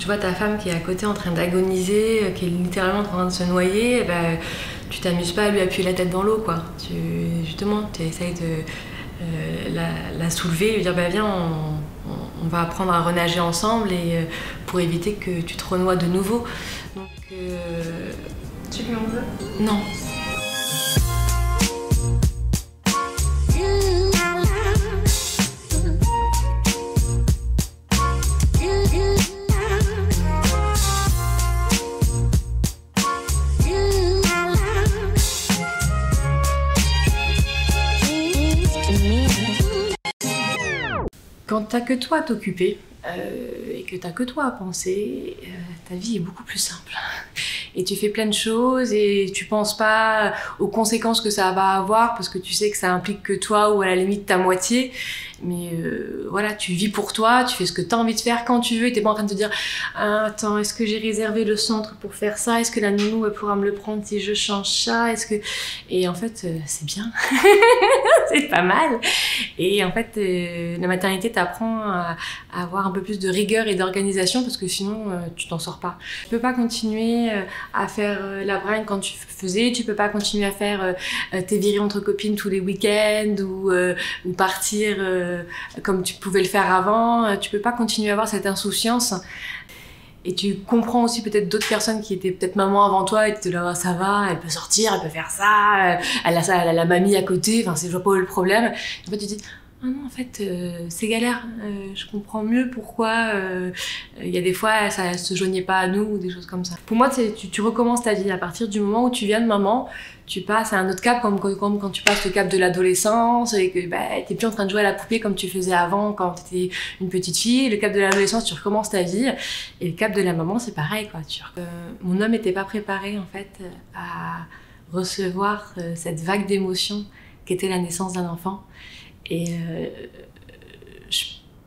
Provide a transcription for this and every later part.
tu vois ta femme qui est à côté en train d'agoniser, qui est littéralement en train de se noyer, bah, tu t'amuses pas à lui appuyer la tête dans l'eau, quoi. Justement, tu essayes de la soulever, lui dire bah, viens, on va apprendre à renager ensemble et, pour éviter que tu te renoies de nouveau. Donc, tu lui en veux? Non. Quand t'as que toi à t'occuper et que t'as que toi à penser, ta vie est beaucoup plus simple. Et tu fais plein de choses et tu penses pas aux conséquences que ça va avoir parce que tu sais que ça implique que toi ou à la limite ta moitié. Mais voilà, tu vis pour toi, tu fais ce que t'as envie de faire quand tu veux et t'es pas en train de te dire ah, attends, est-ce que j'ai réservé le centre pour faire ça? Est-ce que la nounou elle pourra me le prendre si je change ça? Est-ce que... Et en fait, c'est bien. C'est pas mal. Et en fait, la maternité t'apprend à avoir un peu plus de rigueur et d'organisation parce que sinon, tu t'en sors pas. Tu peux pas continuer à faire la bringue quand tu faisais, tu peux pas continuer à faire tes virées entre copines tous les week-ends ou partir comme tu pouvais le faire avant. Tu peux pas continuer à avoir cette insouciance. Et tu comprends aussi peut-être d'autres personnes qui étaient peut-être maman avant toi et tu te dis là ça va, elle peut sortir, elle peut faire ça, elle a la mamie à côté, enfin c'est je vois pas où est le problème. Et en fait tu te dis ah non en fait c'est galère, je comprends mieux pourquoi il y a des fois ça se joignait pas à nous ou des choses comme ça. Pour moi tu recommences ta vie à partir du moment où tu viens de maman. Tu passes à un autre cap comme quand tu passes le cap de l'adolescence et que bah, t'es plus en train de jouer à la poupée comme tu faisais avant quand t'étais une petite fille. Le cap de l'adolescence, tu recommences ta vie. Et le cap de la maman, c'est pareil, quoi. Mon homme n'était pas préparé, en fait, à recevoir cette vague d'émotions qu'était la naissance d'un enfant. Et je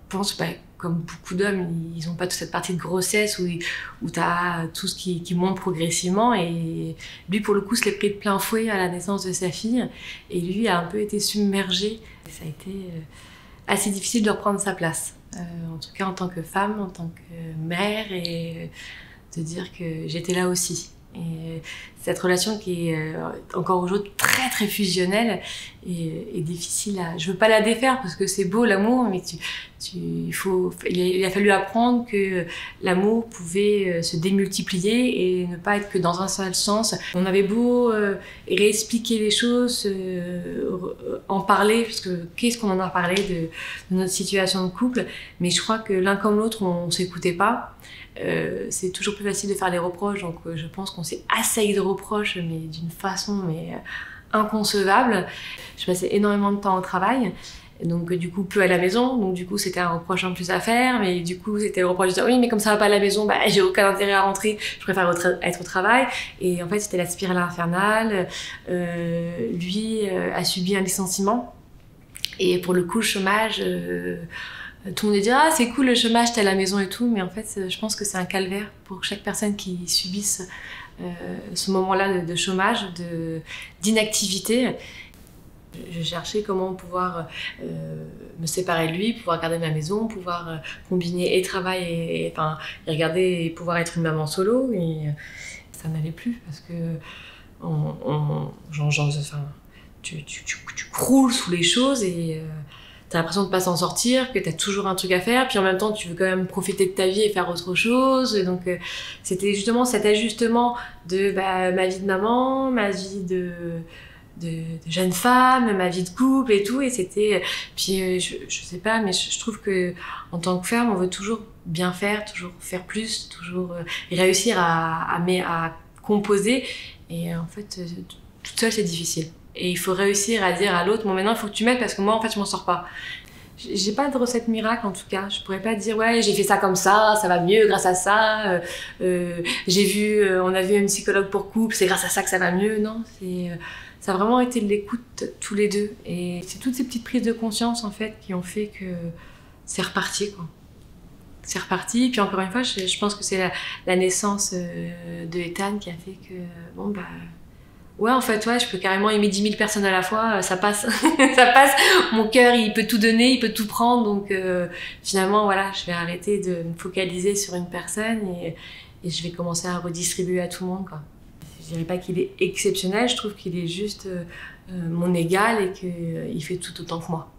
pense, bah, comme beaucoup d'hommes, ils n'ont pas toute cette partie de grossesse où tu as tout ce qui monte progressivement. Et lui, pour le coup, se l'est pris de plein fouet à la naissance de sa fille. Et lui a un peu été submergé. Et ça a été assez difficile de reprendre sa place. En tout cas, en tant que femme, en tant que mère, et de dire que j'étais là aussi. Et cette relation qui est encore aujourd'hui très très fusionnelle est difficile à... Je veux pas la défaire parce que c'est beau l'amour, mais il a fallu apprendre que l'amour pouvait se démultiplier et ne pas être que dans un seul sens. On avait beau réexpliquer les choses, en parler, parce que qu'est-ce qu'on en a parlé de notre situation de couple, mais je crois que l'un comme l'autre on s'écoutait pas. C'est toujours plus facile de faire des reproches, donc je pense qu'on s'est assailli de reproches, mais d'une façon inconcevable. Je passais énormément de temps au travail, donc du coup peu à la maison, donc du coup c'était un reproche en plus à faire, mais du coup c'était le reproche de dire oui mais comme ça va pas à la maison, bah j'ai aucun intérêt à rentrer, je préfère être au travail. Et en fait c'était la spirale infernale. Lui a subi un licenciement et pour le coup le chômage, tout le monde dit ah c'est cool le chômage, t'es à la maison et tout, mais en fait je pense que c'est un calvaire pour chaque personne qui subisse ce moment-là de chômage, d'inactivité. Je cherchais comment pouvoir me séparer de lui, pouvoir garder ma maison, pouvoir combiner et travail et regarder et pouvoir être une maman solo, et ça n'allait plus parce que tu croules sous les choses et t'as l'impression de pas s'en sortir, que t'as toujours un truc à faire, puis en même temps tu veux quand même profiter de ta vie et faire autre chose. Et donc c'était justement cet ajustement de ma vie de maman, ma vie de jeune femme, ma vie de couple et tout. Et c'était puis je sais pas, mais je trouve que en tant que femme on veut toujours bien faire, toujours faire plus, toujours réussir à composer. Et en fait toute seule c'est difficile. Et il faut réussir à dire à l'autre, bon maintenant il faut que tu m'aides parce que moi en fait je m'en sors pas. J'ai pas de recette miracle en tout cas, je pourrais pas dire ouais j'ai fait ça comme ça va mieux grâce à ça, on a vu une psychologue pour couple, c'est grâce à ça que ça va mieux. Non, ça a vraiment été de l'écoute tous les deux. Et c'est toutes ces petites prises de conscience en fait qui ont fait que c'est reparti quoi. C'est reparti, puis encore une fois je pense que c'est la naissance de Ethan qui a fait que bon Ouais, en fait, ouais, je peux carrément aimer 10 000 personnes à la fois, ça passe. Ça passe. Mon cœur, il peut tout donner, il peut tout prendre. Donc, finalement, voilà, je vais arrêter de me focaliser sur une personne et je vais commencer à redistribuer à tout le monde, quoi. Je dirais pas qu'il est exceptionnel, je trouve qu'il est juste mon égal et qu'il fait tout autant que moi.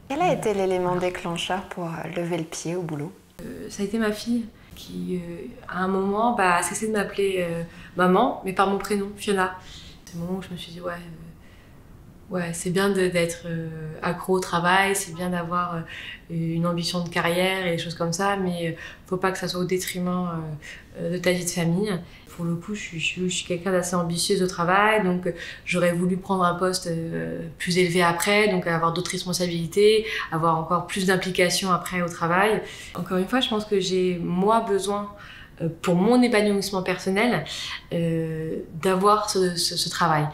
Quel a été l'élément déclencheur pour lever le pied au boulot? Ça a été ma fille qui, à un moment, a cessé de m'appeler maman, mais par mon prénom, Fiona. C'est le moment où je me suis dit, ouais, c'est bien d'être accro au travail, c'est bien d'avoir une ambition de carrière et des choses comme ça, mais faut pas que ça soit au détriment de ta vie de famille. Pour le coup, je suis quelqu'un d'assez ambitieuse au travail, donc j'aurais voulu prendre un poste plus élevé après, donc avoir d'autres responsabilités, avoir encore plus d'implication après au travail. Encore une fois, je pense que j'ai, moi, besoin, pour mon épanouissement personnel, d'avoir ce travail.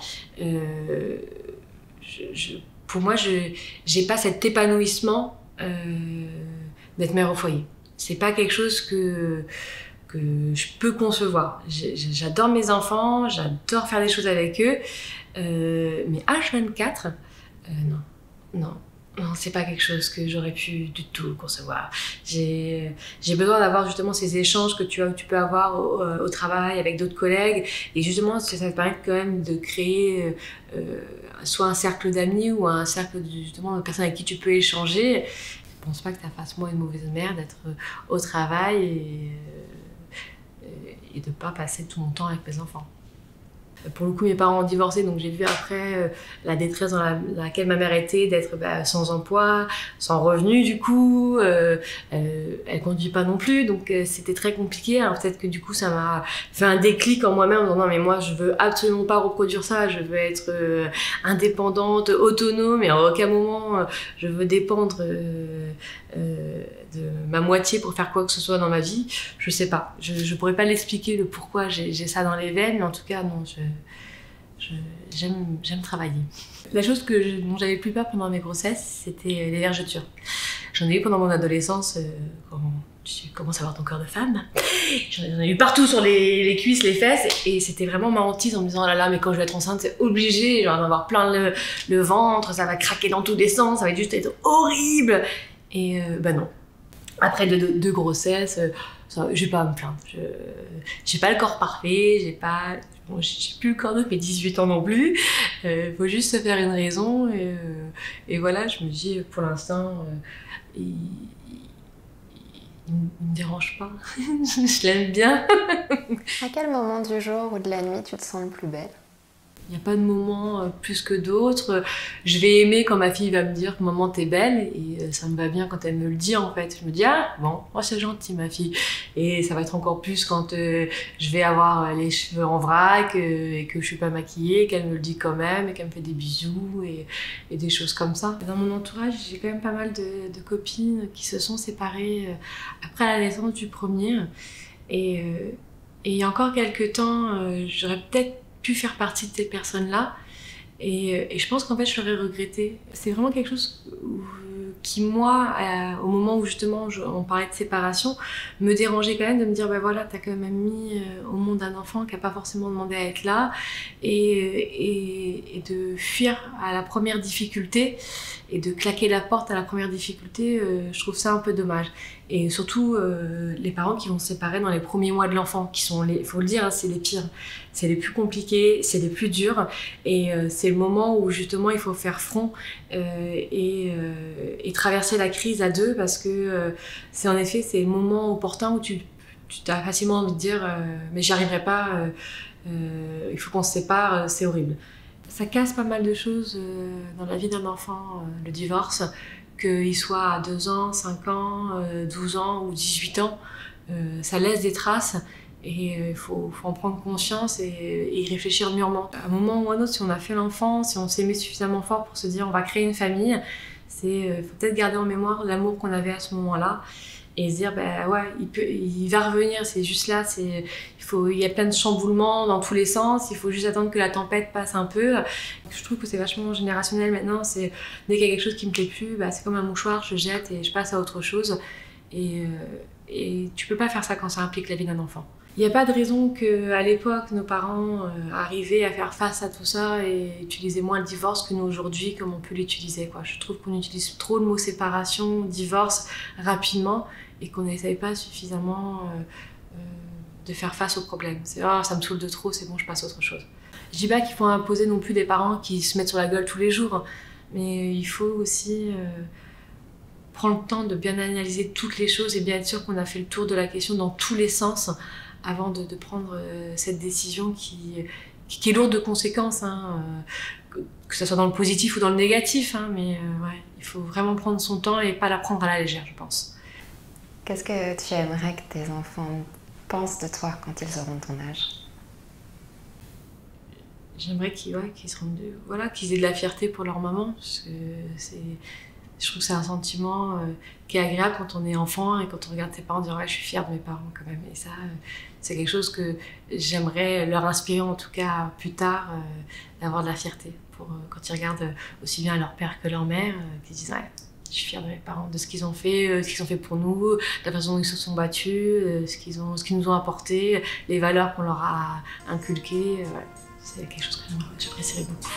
Pour moi, j'ai pas cet épanouissement d'être mère au foyer. C'est pas quelque chose que je peux concevoir. J'adore mes enfants, j'adore faire des choses avec eux, mais H24, non, c'est pas quelque chose que j'aurais pu du tout concevoir. J'ai besoin d'avoir justement ces échanges que tu peux avoir au travail avec d'autres collègues, et justement ça te permet quand même de créer soit un cercle d'amis ou un cercle justement de personnes avec qui tu peux échanger. Je pense pas que ça fasse moi une mauvaise mère d'être au travail et de pas passer tout mon temps avec mes enfants. Pour le coup, mes parents ont divorcé, donc j'ai vu après la détresse dans laquelle ma mère était, d'être sans emploi, sans revenu du coup. Elle conduit pas non plus, donc c'était très compliqué. Alors peut-être que du coup, ça m'a fait un déclic en moi-même en disant non mais moi je veux absolument pas reproduire ça, je veux être indépendante, autonome, et à aucun moment je veux dépendre de ma moitié pour faire quoi que ce soit dans ma vie. Je sais pas, je pourrais pas l'expliquer le pourquoi j'ai ça dans les veines, mais en tout cas non, j'aime travailler. La chose dont j'avais plus peur pendant mes grossesses, c'était les vergetures. J'en ai eu pendant mon adolescence, quand tu commences à avoir ton corps de femme. J'en ai eu partout sur les cuisses, les fesses, et c'était vraiment ma hantise en me disant oh là là, mais quand je vais être enceinte, c'est obligé, genre d'en avoir plein le ventre, ça va craquer dans tous les sens, ça va juste être horrible. Et non. Après deux grossesses, j'ai pas à me plaindre. J'ai pas le corps parfait, j'ai plus le corps de mes 18 ans non plus. Faut juste se faire une raison. Et voilà, je me dis, pour l'instant, il me dérange pas. Je l'aime bien. À quel moment du jour ou de la nuit tu te sens le plus belle? Il n'y a pas de moment plus que d'autres. Je vais aimer quand ma fille va me dire « Maman, t'es belle » et ça me va bien quand elle me le dit en fait. Je me dis « Ah, bon, moi c'est gentil ma fille ». Et ça va être encore plus quand je vais avoir les cheveux en vrac et que je suis pas maquillée, qu'elle me le dit quand même et qu'elle me fait des bisous et des choses comme ça. Dans mon entourage, j'ai quand même pas mal de copines qui se sont séparées après la naissance du premier. Et il y a encore quelques temps, j'aurais peut-être pu faire partie de ces personnes-là et je pense qu'en fait je l'aurais regretté. C'est vraiment quelque chose qui moi, au moment où justement on parlait de séparation, me dérangeait quand même de me dire bah voilà, t'as quand même mis au monde un enfant qui n'a pas forcément demandé à être là et de fuir à la première difficulté et de claquer la porte à la première difficulté, je trouve ça un peu dommage. Et surtout les parents qui vont se séparer dans les premiers mois de l'enfant, qui sont il faut le dire, hein, c'est les pires, c'est les plus compliqués, c'est les plus durs, et c'est le moment où justement il faut faire front et traverser la crise à deux, parce que c'est en effet c'est le moment opportun où tu as facilement envie de dire mais j'y arriverai pas, il faut qu'on se sépare, c'est horrible. Ça casse pas mal de choses dans la vie d'un enfant, le divorce. Qu'il soit à 2 ans, 5 ans, 12 ans ou 18 ans, ça laisse des traces et il faut en prendre conscience et y réfléchir mûrement. À un moment ou à un autre, si on a fait l'enfant, si on s'aimait suffisamment fort pour se dire on va créer une famille, faut peut-être garder en mémoire l'amour qu'on avait à ce moment-là et se dire bah ouais, il va revenir, c'est juste là, il y a plein de chamboulements dans tous les sens, il faut juste attendre que la tempête passe un peu. Je trouve que c'est vachement générationnel maintenant, dès qu'il y a quelque chose qui me plaît plus, c'est comme un mouchoir, je jette et je passe à autre chose. Et et tu peux pas faire ça quand ça implique la vie d'un enfant. Il n'y a pas de raison qu'à l'époque, nos parents arrivaient à faire face à tout ça et utilisaient moins le divorce que nous aujourd'hui, comme on peut l'utiliser, quoi. Je trouve qu'on utilise trop le mot séparation, divorce rapidement et qu'on n'essaye pas suffisamment de faire face au problème. C'est « oh, ça me saoule de trop, c'est bon, je passe à autre chose ». Je dis pas qu'il faut imposer non plus des parents qui se mettent sur la gueule tous les jours, mais il faut aussi prendre le temps de bien analyser toutes les choses et bien être sûr qu'on a fait le tour de la question dans tous les sens avant de prendre cette décision qui est lourde de conséquences, hein, que ce soit dans le positif ou dans le négatif, hein, mais ouais, il faut vraiment prendre son temps et pas la prendre à la légère, je pense. Qu'est-ce que tu aimerais que tes enfants pensent de toi quand ils auront ton âge? J'aimerais qu'ils se rendent qu'ils aient de la fierté pour leur maman, parce que je trouve que c'est un sentiment qui est agréable quand on est enfant et quand on regarde ses parents dire ouais, je suis fière de mes parents quand même. Et ça, c'est quelque chose que j'aimerais leur inspirer en tout cas plus tard, d'avoir de la fierté pour quand ils regardent aussi bien leur père que leur mère, qu'ils disent ouais, je suis fière de mes parents, de ce qu'ils ont fait pour nous, de la façon dont ils se sont battus, ce qu'ils nous ont apporté, les valeurs qu'on leur a inculquées. Ouais. C'est quelque chose que j'apprécierais beaucoup.